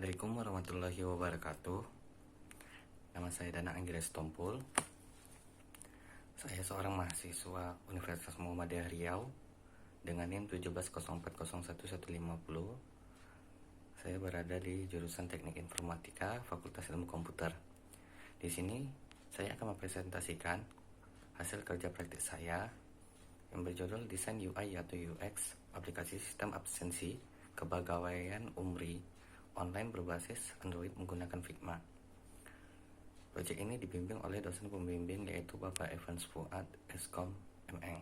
Assalamualaikum warahmatullahi wabarakatuh. Nama saya Danang Anggires Tompul. Saya seorang mahasiswa Universitas Muhammadiyah Riau dengan NIM 170404150. Saya berada di jurusan Teknik Informatika, Fakultas Ilmu Komputer. Di sini saya akan mempresentasikan hasil kerja praktik saya yang berjudul Desain UI atau UX aplikasi sistem absensi kepegawaian UMRI online berbasis Android menggunakan Figma. Proyek ini dibimbing oleh dosen pembimbing yaitu Bapak Evans Fuad, Eskom, MN.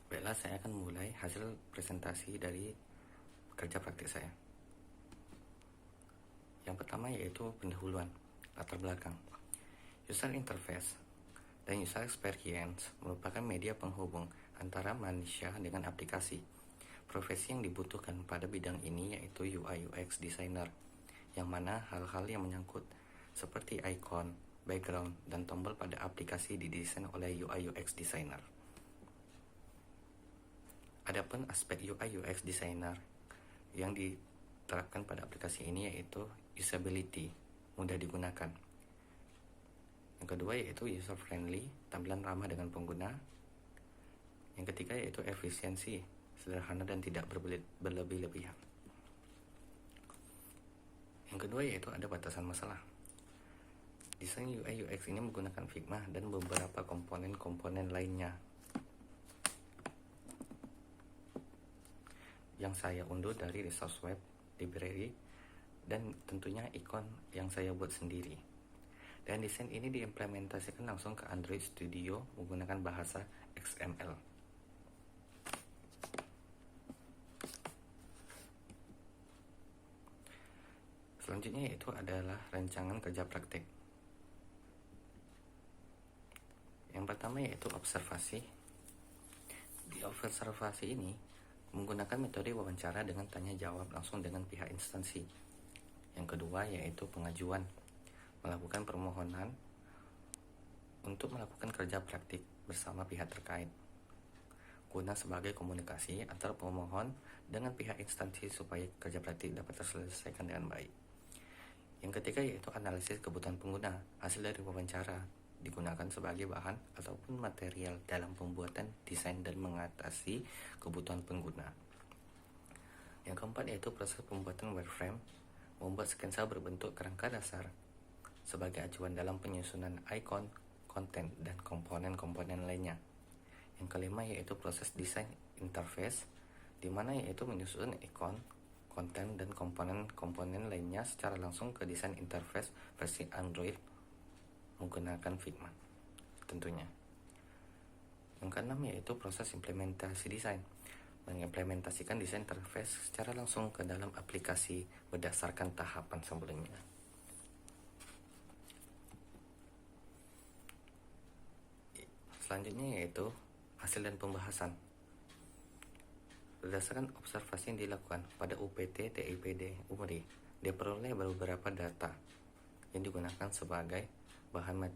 Baiklah, saya akan mulai hasil presentasi dari kerja praktik saya. Yang pertama yaitu pendahuluan, latar belakang. User interface dan user experience merupakan media penghubung antara manusia dengan aplikasi. Profesi yang dibutuhkan pada bidang ini yaitu UI UX designer, yang mana hal-hal yang menyangkut seperti icon, background, dan tombol pada aplikasi didesain oleh UI UX designer. Adapun aspek UI UX designer yang diterapkan pada aplikasi ini yaitu usability, mudah digunakan. Yang kedua yaitu user friendly, tampilan ramah dengan pengguna. Yang ketiga yaitu efisiensi, sederhana dan tidak berlebih-lebihan. Yang kedua yaitu ada batasan masalah. Desain UI UX ini menggunakan Figma dan beberapa komponen-komponen lainnya yang saya unduh dari resource web, library, dan tentunya ikon yang saya buat sendiri. Dan desain ini diimplementasikan langsung ke Android Studio menggunakan bahasa XML. Selanjutnya yaitu adalah rancangan kerja praktik. Yang pertama yaitu observasi. Di observasi ini menggunakan metode wawancara dengan tanya jawab langsung dengan pihak instansi. Yang kedua yaitu pengajuan, melakukan permohonan untuk melakukan kerja praktik bersama pihak terkait, guna sebagai komunikasi antara pemohon dengan pihak instansi supaya kerja praktik dapat terselesaikan dengan baik. Yang ketiga yaitu analisis kebutuhan pengguna. Hasil dari wawancara digunakan sebagai bahan ataupun material dalam pembuatan desain dan mengatasi kebutuhan pengguna. Yang keempat yaitu proses pembuatan wireframe, membuat sketsa berbentuk kerangka dasar sebagai acuan dalam penyusunan icon, konten, dan komponen-komponen lainnya. Yang kelima yaitu proses desain interface, di mana yaitu menyusun ikon, konten, dan komponen-komponen lainnya secara langsung ke desain interface versi Android menggunakan Figma tentunya. Yang keenam yaitu proses implementasi desain, mengimplementasikan desain interface secara langsung ke dalam aplikasi berdasarkan tahapan sebelumnya. Selanjutnya yaitu hasil dan pembahasan. Berdasarkan observasi yang dilakukan pada UPT TIPD UMRI, diperoleh beberapa data yang digunakan sebagai bahan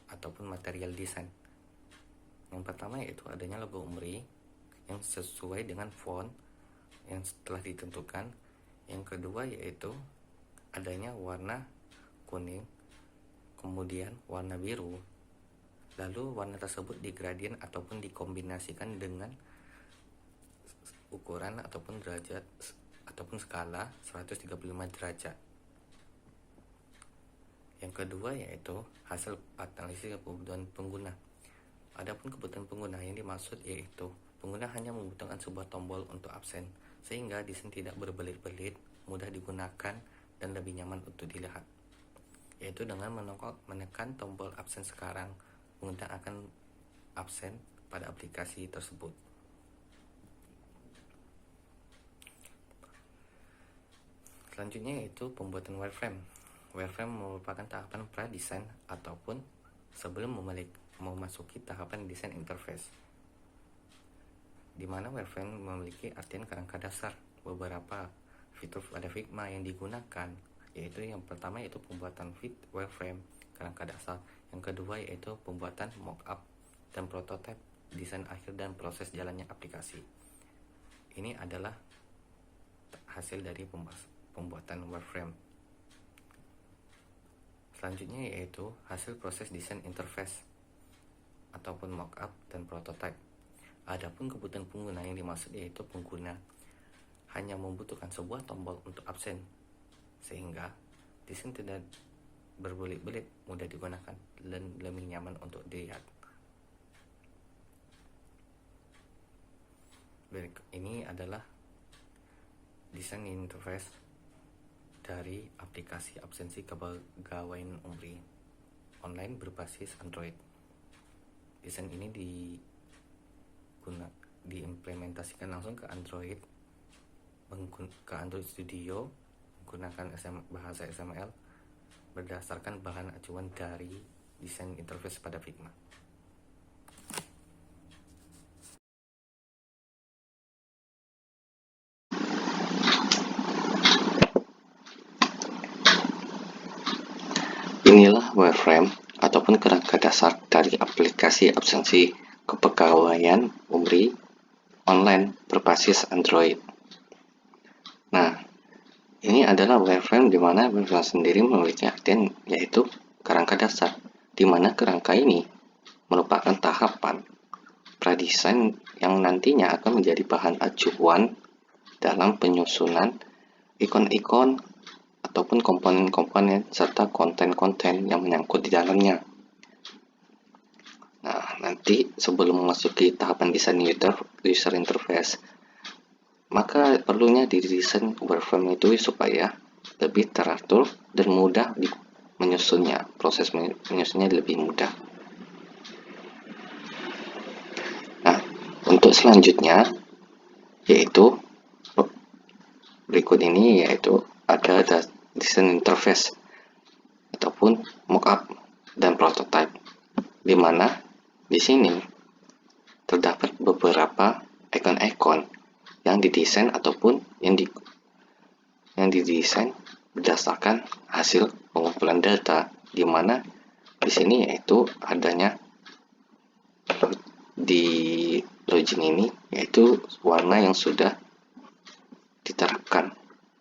ataupun material desain. Yang pertama yaitu adanya logo UMRI yang sesuai dengan font yang telah ditentukan. Yang kedua yaitu adanya warna kuning, kemudian warna biru, lalu warna tersebut digradien ataupun dikombinasikan dengan ukuran ataupun derajat ataupun skala 135 derajat. Yang kedua yaitu hasil analisis kebutuhan pengguna. Adapun kebutuhan pengguna yang dimaksud yaitu pengguna hanya membutuhkan sebuah tombol untuk absen, sehingga desain tidak berbelit-belit, mudah digunakan, dan lebih nyaman untuk dilihat. Yaitu dengan menekan tombol absen sekarang, pengguna akan absen pada aplikasi tersebut. Selanjutnya yaitu pembuatan wireframe. Wireframe merupakan tahapan pra-desain ataupun sebelum memasuki tahapan desain interface, di mana wireframe memiliki artian kerangka dasar. Beberapa fitur pada Figma yang digunakan yaitu yang pertama yaitu pembuatan wireframe kerangka dasar, yang kedua yaitu pembuatan mockup dan prototipe desain akhir dan proses jalannya aplikasi. Ini adalah hasil dari pembuatan wireframe. Selanjutnya yaitu hasil proses desain interface ataupun mockup dan prototype. Adapun kebutuhan pengguna yang dimaksud yaitu pengguna hanya membutuhkan sebuah tombol untuk absen, sehingga desain tidak berbelit-belit, mudah digunakan, dan lebih nyaman untuk dilihat. Ini adalah desain interface dari aplikasi absensi kepegawaian UMRI online berbasis Android. Desain ini diimplementasikan langsung ke Android Studio menggunakan bahasa XML berdasarkan bahan acuan dari desain interface pada Figma. Inilah wireframe ataupun kerangka dasar dari aplikasi absensi kepegawaian UMRI online berbasis Android. Nah, ini adalah wireframe di mana wireframe sendiri memiliki artian yaitu kerangka dasar, di mana kerangka ini merupakan tahapan pradesain yang nantinya akan menjadi bahan acuan dalam penyusunan ikon-ikon ataupun komponen-komponen serta konten-konten yang menyangkut di dalamnya. Nah, nanti sebelum memasuki tahapan desain user interface, maka perlunya didesain wireframe itu supaya lebih teratur dan mudah menyusunnya. Proses menyusunnya lebih mudah. Nah, untuk selanjutnya yaitu berikut ini yaitu ada desain interface ataupun mockup dan prototype, di mana di sini terdapat beberapa ikon-ikon yang didesain ataupun yang didesain berdasarkan hasil pengumpulan data, di mana di sini yaitu adanya di login ini yaitu warna yang sudah diterapkan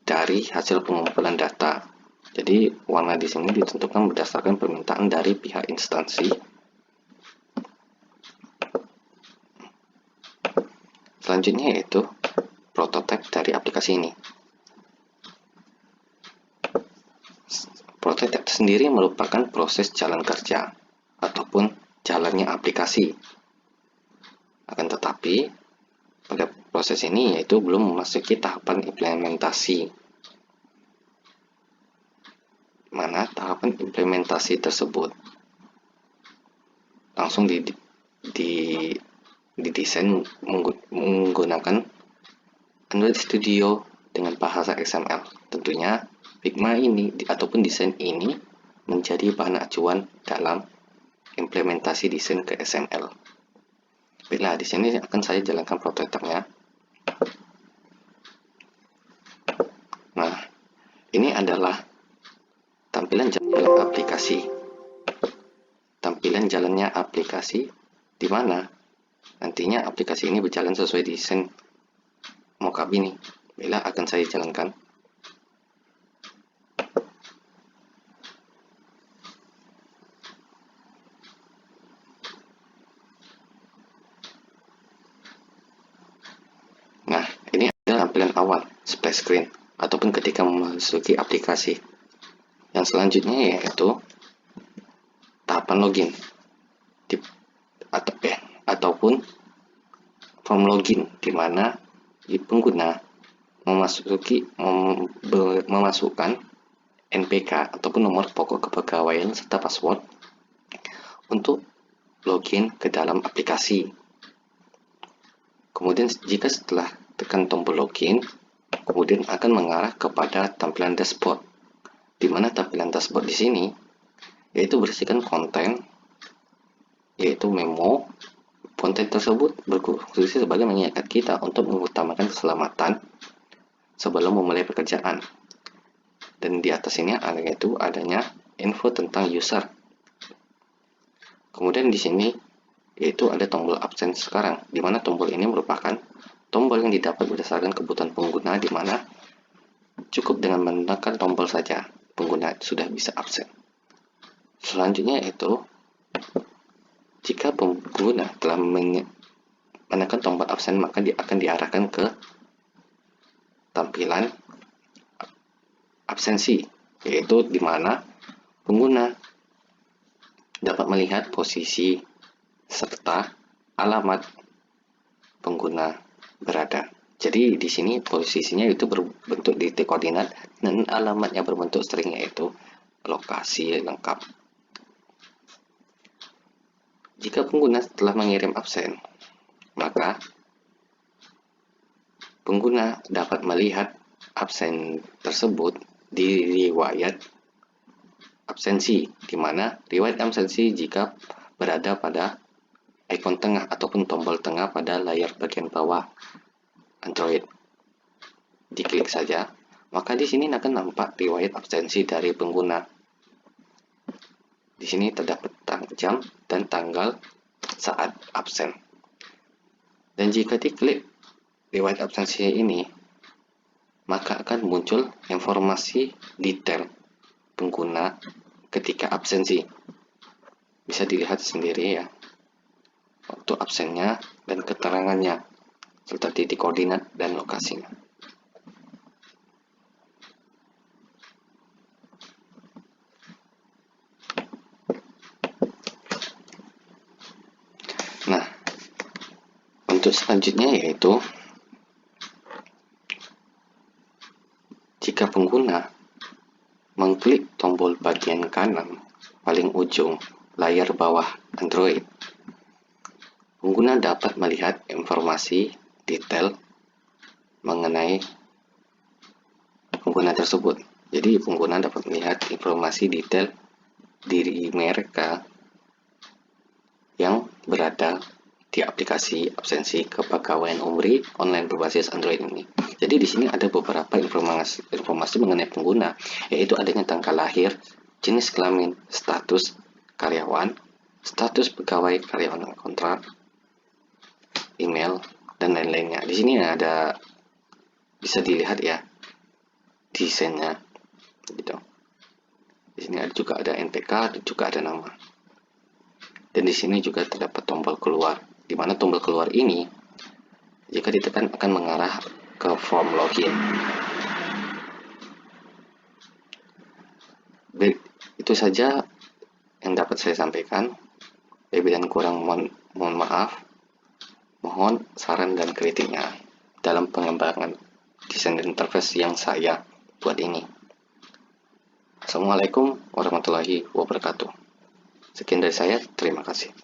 dari hasil pengumpulan data. Jadi warna di sini ditentukan berdasarkan permintaan dari pihak instansi. Selanjutnya yaitu prototipe dari aplikasi ini. Prototipe sendiri merupakan proses jalan kerja ataupun jalannya aplikasi. Akan tetapi pada proses ini yaitu belum memasuki tahapan implementasi, mana tahapan implementasi tersebut langsung didesain menggunakan Android Studio dengan bahasa XML. Tentunya Figma ini ataupun desain ini menjadi bahan acuan dalam implementasi desain ke XML. Baiklah, di sini akan saya jalankan prototipenya. Nah, ini adalah tampilan jalan aplikasi. Tampilan jalannya aplikasi di mana nantinya aplikasi ini berjalan sesuai desain mockup ini. Bila akan saya jalankan. Nah, ini adalah tampilan awal splash screen ataupun ketika memasuki aplikasi. Yang selanjutnya yaitu tahapan login ataupun form login, di mana pengguna memasukkan NPK ataupun nomor pokok kepegawaian serta password untuk login ke dalam aplikasi. Kemudian jika setelah tekan tombol login, kemudian akan mengarah kepada tampilan dashboard, di mana tampilan dashboard di sini yaitu berisikan konten, yaitu memo. Konten tersebut berfungsi sebagai mengingatkan kita untuk mengutamakan keselamatan sebelum memulai pekerjaan. Dan di atas ini yaitu adanya info tentang user. Kemudian di sini yaitu ada tombol absen sekarang, di mana tombol ini merupakan tombol yang didapat berdasarkan kebutuhan pengguna, di mana cukup dengan menekan tombol saja, pengguna sudah bisa absen. Selanjutnya yaitu, jika pengguna telah menekan tombol absen, maka dia akan diarahkan ke tampilan absensi, yaitu di mana pengguna dapat melihat posisi serta alamat pengguna berada. Jadi di sini posisinya itu berbentuk titik koordinat dan alamatnya berbentuk string, yaitu lokasi lengkap. Jika pengguna telah mengirim absen, maka pengguna dapat melihat absen tersebut di riwayat absensi, di mana riwayat absensi jika berada pada ikon tengah ataupun tombol tengah pada layar bagian bawah Android. Diklik saja, maka di sini akan nampak riwayat absensi dari pengguna. Di sini terdapat jam dan tanggal saat absen. Dan jika diklik riwayat absensi ini, maka akan muncul informasi detail pengguna ketika absensi. Bisa dilihat sendiri ya, waktu absennya dan keterangannya, serta titik koordinat dan lokasinya. Nah, untuk selanjutnya yaitu, jika pengguna mengklik tombol bagian kanan paling ujung layar bawah Android, pengguna dapat melihat informasi detail mengenai pengguna tersebut. Jadi pengguna dapat melihat informasi detail diri mereka yang berada di aplikasi absensi kepegawaian UMRI online berbasis Android ini. Jadi di sini ada beberapa informasi mengenai pengguna, yaitu adanya tanggal lahir, jenis kelamin, status karyawan, status pegawai karyawan kontrak, email, dan lain-lainnya. Di sini ada, bisa dilihat ya desainnya gitu. Di sini juga ada NPK dan juga ada nama. Dan di sini juga terdapat tombol keluar, di mana tombol keluar ini jika ditekan akan mengarah ke form login. Baik, itu saja yang dapat saya sampaikan. Lebih dan kurang mohon maaf. Mohon saran dan kritiknya dalam pengembangan desain interface yang saya buat ini. Assalamualaikum warahmatullahi wabarakatuh. Sekian dari saya, terima kasih.